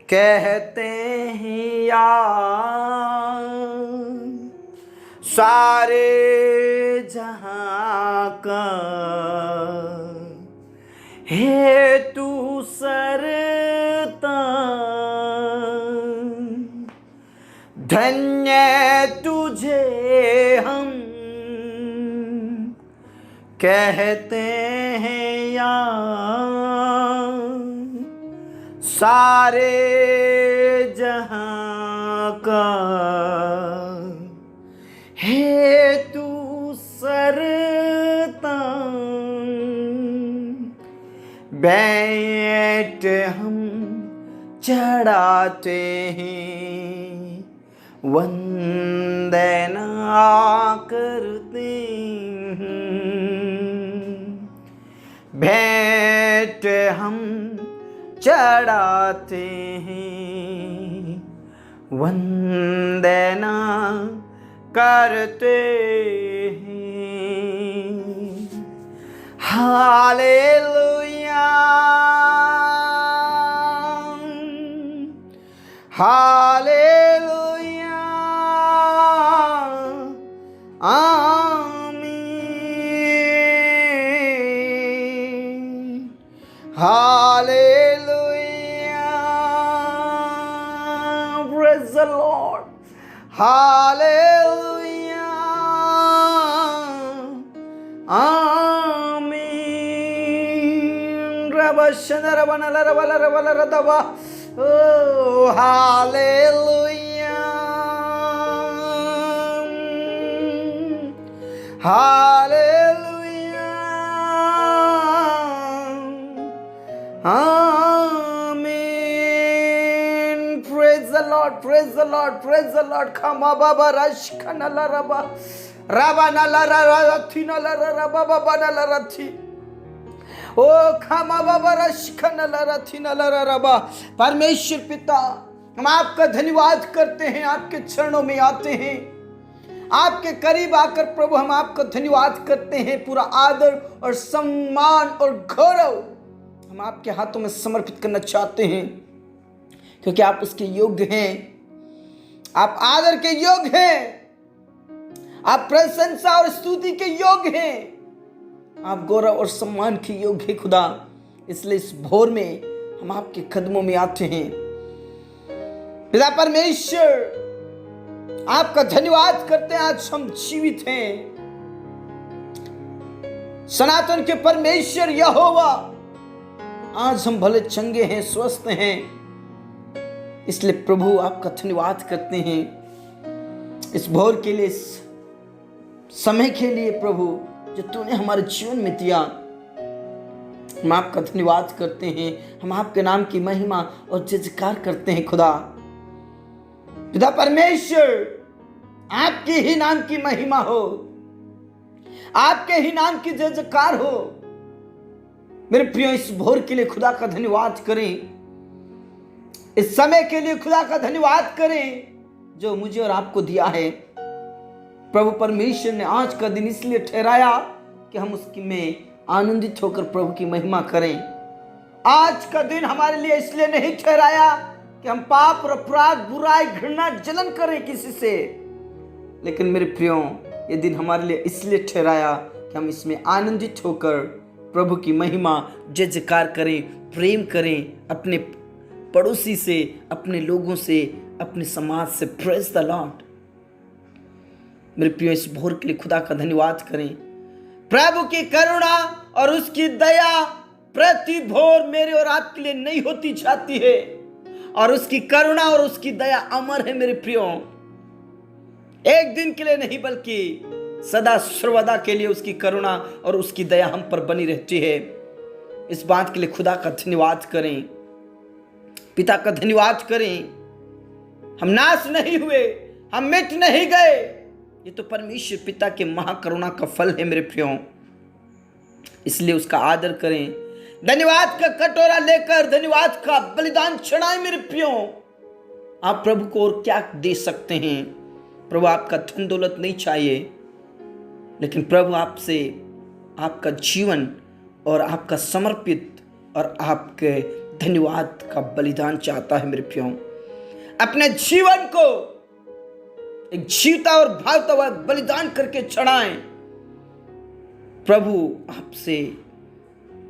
कहते हैं यार सारे जहां का है तू सरता, धन्य तुझे हम कहते हैं यार सारे जहां का है तू सरता, बैठ हम चढ़ाते हैं वंदना करते हैं, भेंट हम चढ़ाते हैं वंदना करते हैं। हालेलुया हालेलुया आमीन। Hallelujah, praise the Lord. Hallelujah, Amen. Rabashana rabana rabala rabala radaba. Oh, Hallelujah, Hallelujah, Amen. Praise the Lord, praise the Lord, praise the Lord. Kama baba rashkana la raba rabana la rathi na la raba baba na la rathi. ओ खामा बाबा रशखना ला राथी ना ला रबा। परमेश्वर पिता, हम आपका धन्यवाद करते हैं, आपके चरणों में आते हैं, आपके करीब आकर प्रभु हम आपका धन्यवाद करते हैं। पूरा आदर और सम्मान और गौरव हम आपके हाथों में समर्पित करना चाहते हैं, क्योंकि आप उसके योग्य हैं, आप आदर के योग्य हैं, आप प्रशंसा और स्तुति के योग्य हैं, आप गौरव और सम्मान के योग्य हैं खुदा। इसलिए इस भोर में हम आपके कदमों में आते हैं। पिता परमेश्वर, आपका धन्यवाद करते हैं, आज हम जीवित हैं। सनातन के परमेश्वर यहोवा, आज हम भले चंगे हैं, स्वस्थ हैं। इसलिए प्रभु आपका धन्यवाद करते हैं इस भोर के लिए, इस समय के लिए प्रभु जो तूने हमारे जीवन में दिया। हम आपका धन्यवाद करते हैं, हम आपके नाम की महिमा और जयकार करते हैं खुदा। पिता परमेश्वर, आपके ही नाम की महिमा हो, आपके ही नाम की जयकार हो। मेरे प्रियो, इस भोर के लिए खुदा का धन्यवाद करें, इस समय के लिए खुदा का धन्यवाद करें जो मुझे और आपको दिया है। प्रभु परमेश्वर ने आज का दिन इसलिए ठहराया कि हम उसकी में आनंदित होकर प्रभु की महिमा करें। आज का दिन हमारे लिए इसलिए नहीं ठहराया कि हम पाप और अपराध, बुराई, घृणा, जलन करें किसी से, लेकिन मेरे प्रियो, ये दिन हमारे लिए इसलिए ठहराया कि हम इसमें आनंदित होकर प्रभु की महिमा, जय जयकार करें, प्रेम करें अपने पड़ोसी से, अपने लोगों से, अपने समाज से। Praise the Lord. मेरे प्रियो, इस भोर के लिए खुदा का धन्यवाद करें। प्रभु की करुणा और उसकी दया प्रति भोर मेरे और आपके लिए नहीं होती जाती है, और उसकी करुणा और उसकी दया अमर है मेरे प्रियो। एक दिन के लिए नहीं बल्कि सदा सर्वदा के लिए उसकी करुणा और उसकी दया हम पर बनी रहती है। इस बात के लिए खुदा का धन्यवाद करें, पिता का धन्यवाद करें। हम नाश नहीं हुए, हम मिट नहीं गए। ये तो परमेश्वर पिता के महाकरुणा का फल है मेरे प्रियो। इसलिए उसका आदर करें। धन्यवाद का कटोरा लेकर धन्यवाद का बलिदान चढ़ाए मेरे प्रियो। आप प्रभु को और क्या दे सकते हैं? प्रभु आपका धन दौलत नहीं चाहिए, लेकिन प्रभु आपसे आपका जीवन और आपका समर्पित और आपके धन्यवाद का बलिदान चाहता है मेरे प्रियो। अपने जीवन को एक जीवता और भागता हुआ बलिदान करके चढ़ाएं, प्रभु आपसे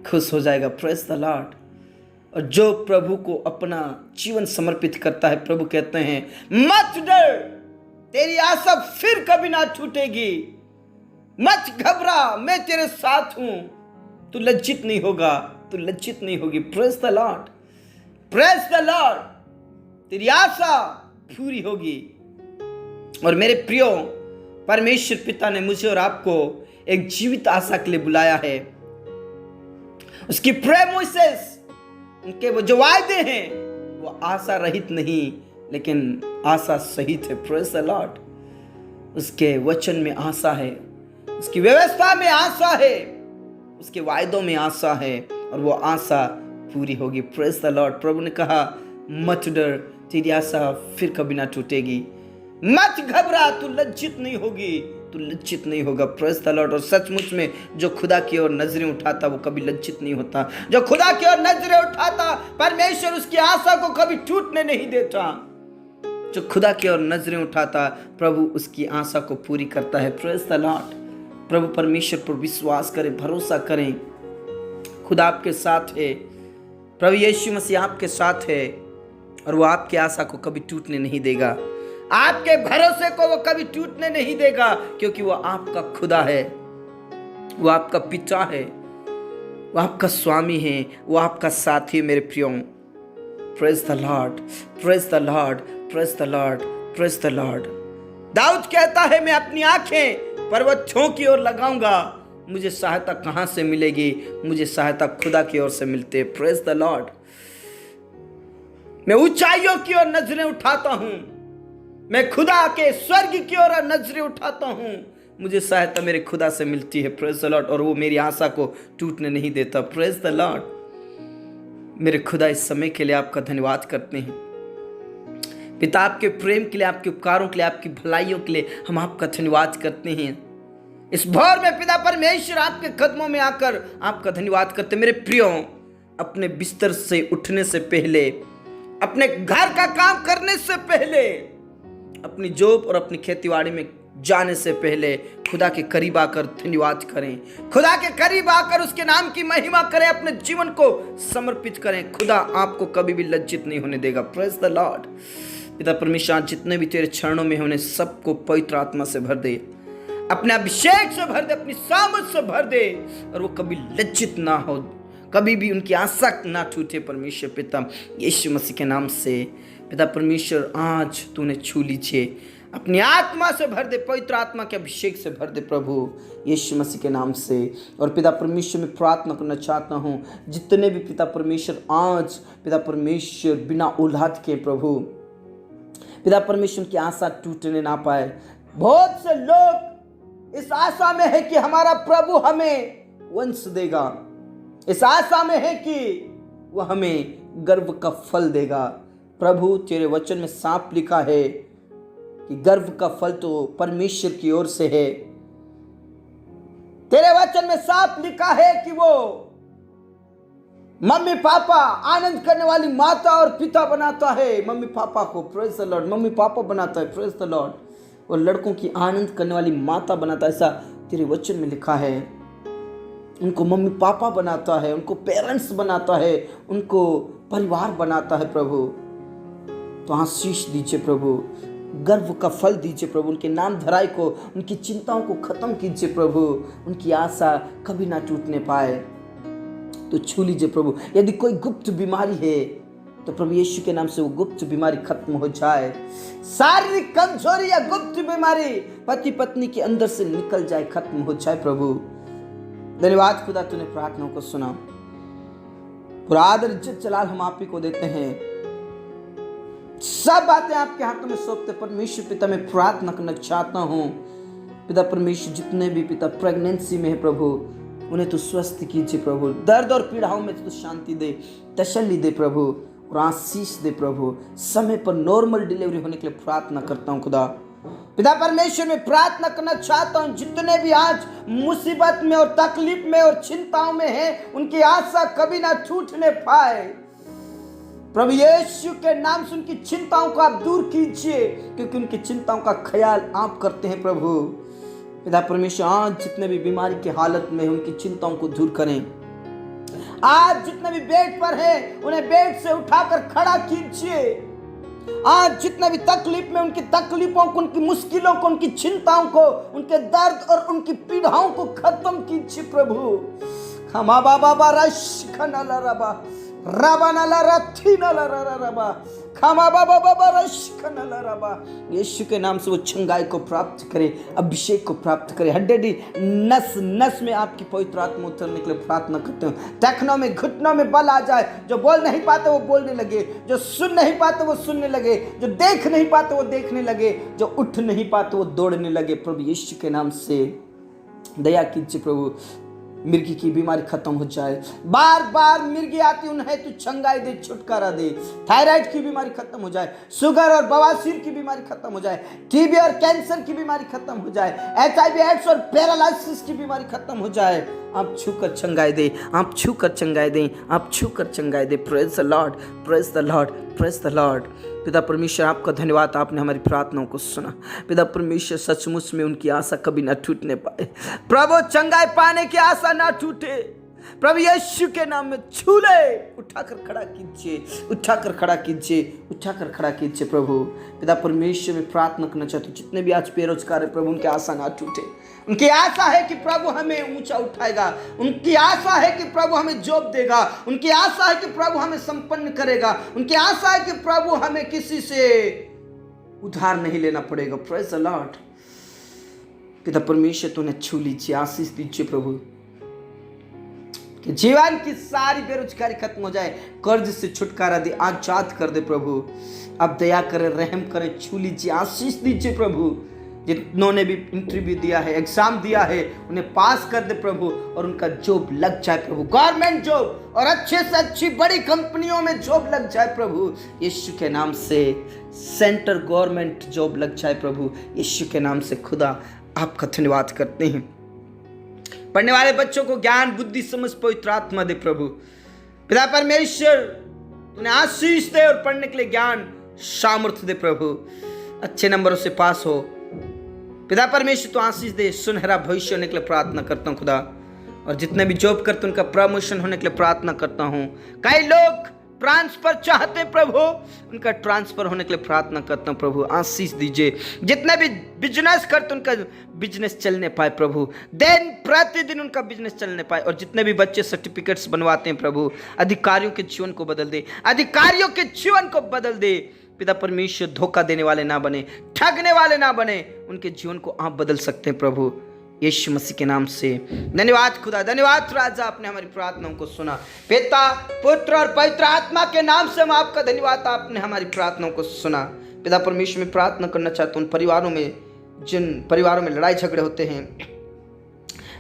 खुश हो जाएगा। Praise the Lord. और जो प्रभु को अपना जीवन समर्पित करता है, प्रभु कहते हैं मत डर, तेरी आशा फिर कभी ना टूटेगी, मत घबरा, मैं तेरे साथ हूं, तू लज्जित नहीं होगा, तू लज्जित नहीं होगी। Praise the Lord, praise the Lord. तेरी आशा पूरी होगी। और मेरे प्रियो, परमेश्वर पिता ने मुझे और आपको एक जीवित आशा के लिए बुलाया है। उसकी प्रोमिसेस, उनके वो जो वायदे हैं, वो आशा रहित नहीं लेकिन आशा सहित है। Praise the Lord. उसके वचन में आशा है, उसकी व्यवस्था में आशा है, उसके वायदों में आशा है, और वो आशा पूरी होगी। Praise the Lord. प्रभु ने कहा मत डर, तेरी आशा फिर कभी ना टूटेगी, मत घबरा, तू लज्जित नहीं होगी, तू लज्जित नहीं होगा। Praise the Lord. और सचमुच में जो खुदा की ओर नजरें उठाता वो कभी लज्जित नहीं होता। जो खुदा की ओर नजरें उठाता, परमेश्वर उसकी आशा को कभी टूटने नहीं देता। जो खुदा की ओर नजरें उठाता, प्रभु उसकी आशा को पूरी करता है। Praise the Lord. प्रभु परमेश्वर पर विश्वास करें, भरोसा करें। खुदा आपके साथ है, प्रभु यीशु मसीह आपके साथ है, और वो आपकी आशा को कभी टूटने नहीं देगा। आपके भरोसे को वो कभी टूटने नहीं देगा, क्योंकि वो आपका खुदा है, वो आपका पिता है, वो आपका स्वामी है, वो आपका साथी है मेरे प्रियो। Praise the Lord, praise the Lord, praise the Lord, praise the Lord. दाऊद कहता है मैं अपनी आंखें पर्वतों की ओर लगाऊंगा, मुझे सहायता कहां से मिलेगी? मुझे सहायता खुदा की ओर से मिलती है। Praise the Lord. मैं ऊंचाइयों की ओर नजरें उठाता हूं, मैं खुदा के स्वर्ग की ओर नजरें उठाता हूं, मुझे सहायता मेरे खुदा से मिलती है। Praise the Lord. और वो मेरी आशा को टूटने नहीं देता। Praise the Lord. मेरे खुदा, इस समय के लिए आपका धन्यवाद करते हैं पिता, आपके प्रेम के लिए, आपके उपकारों के लिए, आपकी भलाइयों के लिए हम आपका धन्यवाद करते हैं। इस भोर में पिता परमेश्वर आपके कदमों में आकर आपका धन्यवाद करते। मेरे प्रियो, अपने बिस्तर से उठने से पहले, अपने घर का काम करने से पहले, अपनी जॉब और अपनी खेतीबाड़ी में जाने से पहले खुदा के करीब आकर धन्यवाद करें। खुदा के करीब आकर उसके नाम की महिमा करें, अपने जीवन को समर्पित करें। खुदा आपको कभी भी लज्जित नहीं होने देगा। Praise the Lord. पिता परमेश्वर, जितने भी तेरे चरणों में होने सबको पवित्र आत्मा से भर दे, अपने अभिषेक से भर दे, अपनी सामर्थ से भर दे, और वो कभी लज्जित ना हो, कभी भी उनकी आशा ना टूटे। परमेश्वर पिता यीशु मसीह के नाम से पिता परमेश्वर, आज तूने छू लीजिए, अपनी आत्मा से भर दे, पवित्र आत्मा के अभिषेक से भर दे प्रभु यीशु मसीह के नाम से। और पिता परमेश्वर, मैं प्रार्थना करना चाहता हूँ जितने भी पिता परमेश्वर आज पिता परमेश्वर बिना औलाद के प्रभु पिता परमेश्वर की आशा टूटने ना पाए। बहुत से लोग इस आशा में है कि हमारा प्रभु हमें वंश देगा, इस आशा में है कि वह हमें गर्व का फल देगा। प्रभु तेरे वचन में साफ लिखा है कि गर्व का फल तो परमेश्वर की ओर से है। तेरे वचन में साफ लिखा है कि वो मम्मी पापा आनंद करने वाली माता और पिता बनाता है। मम्मी पापा को, praise the Lord, mummy papa बनाता है, प्रेज द लॉर्ड, और लड़कों की आनंद करने वाली माता बनाता है। ऐसा तेरे वचन में लिखा है। उनको मम्मी पापा बनाता है, उनको पेरेंट्स बनाता है, उनको परिवार बनाता है प्रभु। तो आशीष दीजिए प्रभु, गर्व का फल दीजिए प्रभु, उनके नाम धराई को, उनकी चिंताओं को खत्म कीजिए प्रभु, उनकी आशा कभी ना टूटने पाए। तो छू लीजिए प्रभु। यदि कोई गुप्त बीमारी है तो प्रभु यीशु के नाम से वो गुप्त बीमारी खत्म हो जाए। शारीरिक कमजोरी या गुप्त बीमारी पति पत्नी के अंदर से निकल जाए, खत्म हो जाए प्रभु। धन्यवाद खुदा, तूने प्रार्थनाओं को सुना। पूरा आदर इज्जत जलाल हम आप ही को देते हैं। सब बातें आपके हाथों में सौंपते परमेश्वर पिता, मैं प्रार्थना करना चाहता हूँ पिता परमेश्वर, जितने भी पिता प्रेगनेंसी में है प्रभु, उन्हें तो स्वस्थ कीजिए प्रभु, दर्द और पीड़ाओं में तो शांति दे, तसल्ली दे प्रभु और आशीष दे प्रभु। समय पर नॉर्मल डिलीवरी होने के लिए प्रार्थना करता हूँ खुदा। पिता परमेश्वर में प्रार्थना करना चाहता हूँ, जितने भी आज मुसीबत में और तकलीफ में और चिंताओं में हैं, उनकी आशा कभी ना टूटने पाए। प्रभु यीशु के नाम से उनकी चिंताओं को आप दूर कीजिए, क्योंकि उनकी चिंताओं का ख्याल आप करते हैं प्रभु। पिता परमेश्वर आज जितने भी बीमारी की हालत में उनकी चिंताओं को दूर करें। आज जितने भी बेड पर हैं उन्हें बेड से उठाकर खड़ा कीजिए। आज जितने भी तकलीफ में उनकी तकलीफों को, उनकी मुश्किलों को, उनकी चिंताओं को, उनके दर्द और उनकी पीड़ाओं को खत्म कीजिए प्रभु। खमा बाबा बाबा रशखनला रबा रबा नला रथी नला रबा खमा बाबा बाबा रशखनला रबा। यीशु के नाम से वो चंगाई को प्राप्त करे, अभिषेक को प्राप्त करे। हड्डी नस नस में आपकी पवित्र आत्मा उतरने के लिए प्रार्थना करते हैं। टखनों में, घुटनों में बल आ जाए। जो बोल नहीं पाते वो बोलने लगे, जो सुन नहीं पाते वो सुनने लगे, जो देख नहीं पाते वो देखने लगे, जो उठ नहीं पाते वो दौड़ने लगे। प्रभु यीशु के नाम से दया कीजिए प्रभु। मिर्गी की बीमारी खत्म हो जाए। बार बार मिर्गी आती उन्हें तू चंगाई दे, छुटकारा दे। थायराइड की बीमारी खत्म हो जाए, शुगर और बवासीर की बीमारी खत्म हो जाए, टीबी और कैंसर की बीमारी खत्म हो जाए, HIV एड्स और पैरालिसिस की बीमारी खत्म हो जाए। आप छूकर चंगाई दे, आप छूकर चंगाई दें, आप छूकर चंगाई दे। Praise the Lord, praise the Lord, praise the Lord. पिता परमेश्वर आपका धन्यवाद, आपने हमारी प्रार्थनाओं को सुना। पिता परमेश्वर सचमुच में उनकी आशा कभी ना टूटने पाए प्रभु। चंगाई पाने की आशा ना टूटे प्रभु। यीशु के नाम में छू ले, उठाकर खड़ा कीजिए, उठाकर खड़ा कीजिए, उठाकर खड़ा कीजिए प्रभु। पिता परमेश्वर में प्रार्थना करना चाहते हो, जितने भी आज बेरोजगार है प्रभु, उनकी आशा ना टूटे। उनकी आशा है कि प्रभु हमें ऊंचा उठाएगा। उनकी आशा है कि प्रभु हमें जॉब देगा। उनकी आशा है कि प्रभु हमें संपन्न करेगा। उनकी आशा है कि प्रभु हमें किसी से उधार नहीं लेना पड़ेगा। Praise the Lord. पिता परमेश्वर तो उन्हें छू लीजिए, आशीष दीजिए प्रभु, कि जीवन की सारी बेरोजगारी खत्म हो जाए, कर्ज से छुटकारा दे, आजाद कर दे प्रभु। अब दया करें, रहम करें, छू लीजिए, आशीष दीजिए प्रभु। जिन्होंने भी इंटरव्यू दिया है, एग्जाम दिया है, उन्हें पास कर दे प्रभु, और उनका जॉब लग जाए प्रभु। गवर्नमेंट जॉब और अच्छे से अच्छी बड़ी कंपनियों में जॉब लग जाए प्रभु यीशु के नाम से। सेंटर गवर्नमेंट जॉब लग जाए प्रभु यीशु के नाम से। खुदा आपका धन्यवाद करते हैं। पढ़ने वाले बच्चों को ज्ञान, बुद्धि, समझ, पवित्र आत्मा दे प्रभु। पिता परमेश्वर उन्हें आशीष दे और पढ़ने के लिए ज्ञान, सामर्थ्य दे प्रभु। अच्छे नंबरों से पास हो पिता परमेश्वर, तो आशीष दे। सुनहरा भविष्य होने के लिए प्रार्थना करता हूँ खुदा। और जितने भी जॉब करते उनका प्रमोशन होने के लिए प्रार्थना करता हूँ। कई लोग ट्रांसफर चाहते हैं प्रभु, उनका ट्रांसफर होने के लिए प्रार्थना करता हूँ प्रभु। आशीष दीजिए। जितने भी बिजनेस करते उनका बिजनेस चलने पाए प्रभु, दिन प्रतिदिन उनका बिजनेस चलने पाए। और जितने भी बच्चे सर्टिफिकेट्स बनवाते हैं प्रभु, अधिकारियों के जीवन को बदल दे, अधिकारियों के जीवन को बदल दे। पिता परमेश्वर धोखा देने वाले ना बने, ठगने वाले ना बने, उनके जीवन को आप बदल सकते हैं प्रभु यीशु मसीह के नाम से। धन्यवाद खुदा, धन्यवाद राजा, आपने हमारी प्रार्थनाओं को सुना। पिता, पुत्र और पवित्र आत्मा के नाम से हम आपका धन्यवाद, आपने हमारी प्रार्थनाओं को सुना। पिता परमेश्वर में प्रार्थना करना चाहता हूँ उन परिवारों में, जिन परिवारों में लड़ाई झगड़े होते हैं,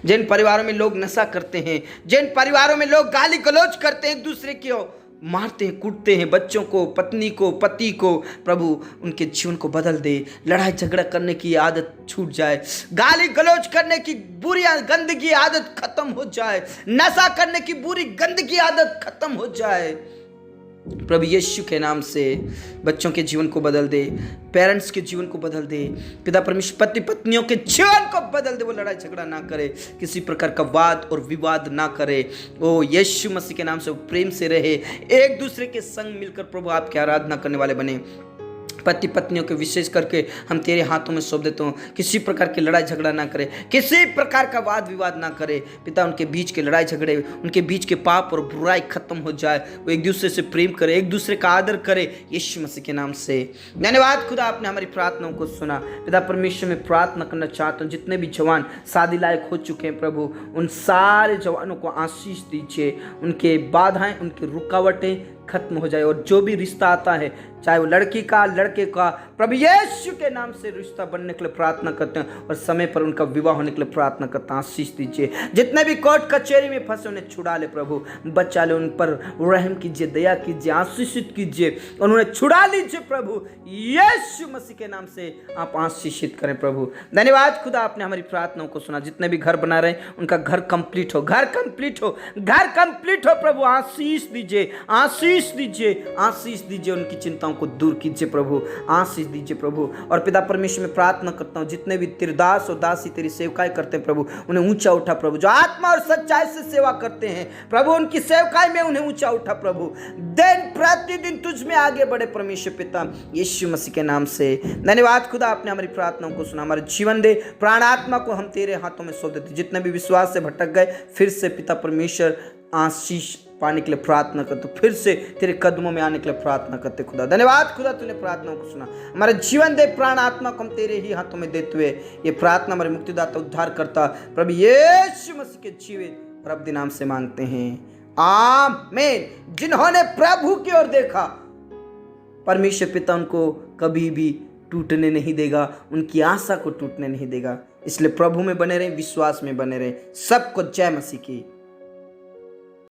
जिन परिवारों में लोग नशा करते हैं, जिन परिवारों में लोग गाली गलौज करते हैं, एक दूसरे की मारते हैं, कूटते हैं, बच्चों को, पत्नी को, पति को, प्रभु उनके जीवन को बदल दे। लड़ाई झगड़ा करने की आदत छूट जाए, गाली गलौज करने की बुरी गंदगी आदत खत्म हो जाए, नशा करने की बुरी गंदगी आदत खत्म हो जाए प्रभु यीशु के नाम से। बच्चों के जीवन को बदल दे, पेरेंट्स के जीवन को बदल दे। पिता परमेश्वर पति पत्नियों के जीवन को बदल दे। वो लड़ाई झगड़ा ना करे, किसी प्रकार का वाद और विवाद ना करे। ओ यीशु मसीह के नाम से वो प्रेम से रहे, एक दूसरे के संग मिलकर प्रभु आपकी आराधना करने वाले बने। पति पत्नियों के विशेष करके हम तेरे हाथों में सौंप देता हूँ। किसी प्रकार की लड़ाई झगड़ा ना करे, किसी प्रकार का वाद विवाद ना करे पिता। उनके बीच के लड़ाई झगड़े, उनके बीच के पाप और बुराई खत्म हो जाए। वो एक दूसरे से प्रेम करे, एक दूसरे का आदर करे यीशु मसीह के नाम से। धन्यवाद खुदा, आपने हमारी प्रार्थनाओं को सुना। पिता परमेश्वर में प्रार्थना करना चाहता हूँ, जितने भी जवान शादी लायक हो चुके हैं प्रभु, उन सारे जवानों को आशीष दीजिए। उनके बाधाएं, उनकी रुकावटें खत्म हो जाए। और जो भी रिश्ता आता है, चाहे वो लड़की का, लड़के का, प्रभु यीशु के नाम से रिश्ता बनने के लिए प्रार्थना करते हैं और समय पर उनका विवाह होने के लिए प्रार्थना करते हैं। आशीष दीजिए। जितने भी कोर्ट कचहरी में फंसे उन्हें छुड़ा ले प्रभु, बचा ले, उन पर रहम कीजिए, दया कीजिए, आशीषित कीजिए, उन्हें छुड़ा लीजिए प्रभु। यीशु मसीह के नाम से आप आशीषित करें प्रभु। धन्यवाद खुदा, आपने हमारी प्रार्थनाओं को सुना। जितने भी घर बना रहे हैं उनका घर कंप्लीट हो, घर कंप्लीट हो, घर कंप्लीट हो प्रभु। आशीष दीजिए, आशीष दीजिए, आशीष दीजिए, उनकी चिंताओं को दूर कीजिए प्रभु, आशीष दीजिए प्रभु। और पिता परमेश्वर में प्रार्थना करता हूँ, जितने भी तेरे दास और दासी तेरी सेवकाई करते हैं प्रभु, उन्हें ऊंचा उठा प्रभु। जो आत्मा और सच्चाई से सेवा करते हैं प्रभु, उनकी सेवकाई में उन्हें ऊंचा उठा प्रभु। दिन प्रतिदिन तुझ में आगे बढ़े परमेश्वर पिता, यीशु मसीह के नाम से। धन्यवाद खुदा, आपने हमारी प्रार्थनाओं को सुना। हमारे जीवन दे, प्राण आत्मा को हम तेरे हाथों में सौंप देते। जितने भी विश्वास से भटक गए, फिर से पिता परमेश्वर आशीष पाने के लिए प्रार्थना करते, फिर से तेरे कदमों में आने के लिए प्रार्थना करते खुदा। धन्यवाद खुदा, तूने प्रार्थनाओं को सुना। हमारे जीवन दे, प्राण आत्मा को हम तेरे ही हाथों में देते हुए ये प्रार्थना हमारे मुक्तिदाता उद्धार करता प्रभु यीशु मसीह के जीवित प्रभु नाम से मांगते हैं, आमीन। जिन्होंने प्रभु की ओर देखा, परमेश्वर पिता उनको कभी भी टूटने नहीं देगा, उनकी आशा को टूटने नहीं देगा। इसलिए प्रभु में बने रहे, विश्वास में बने रहे। सबको जय मसीह की।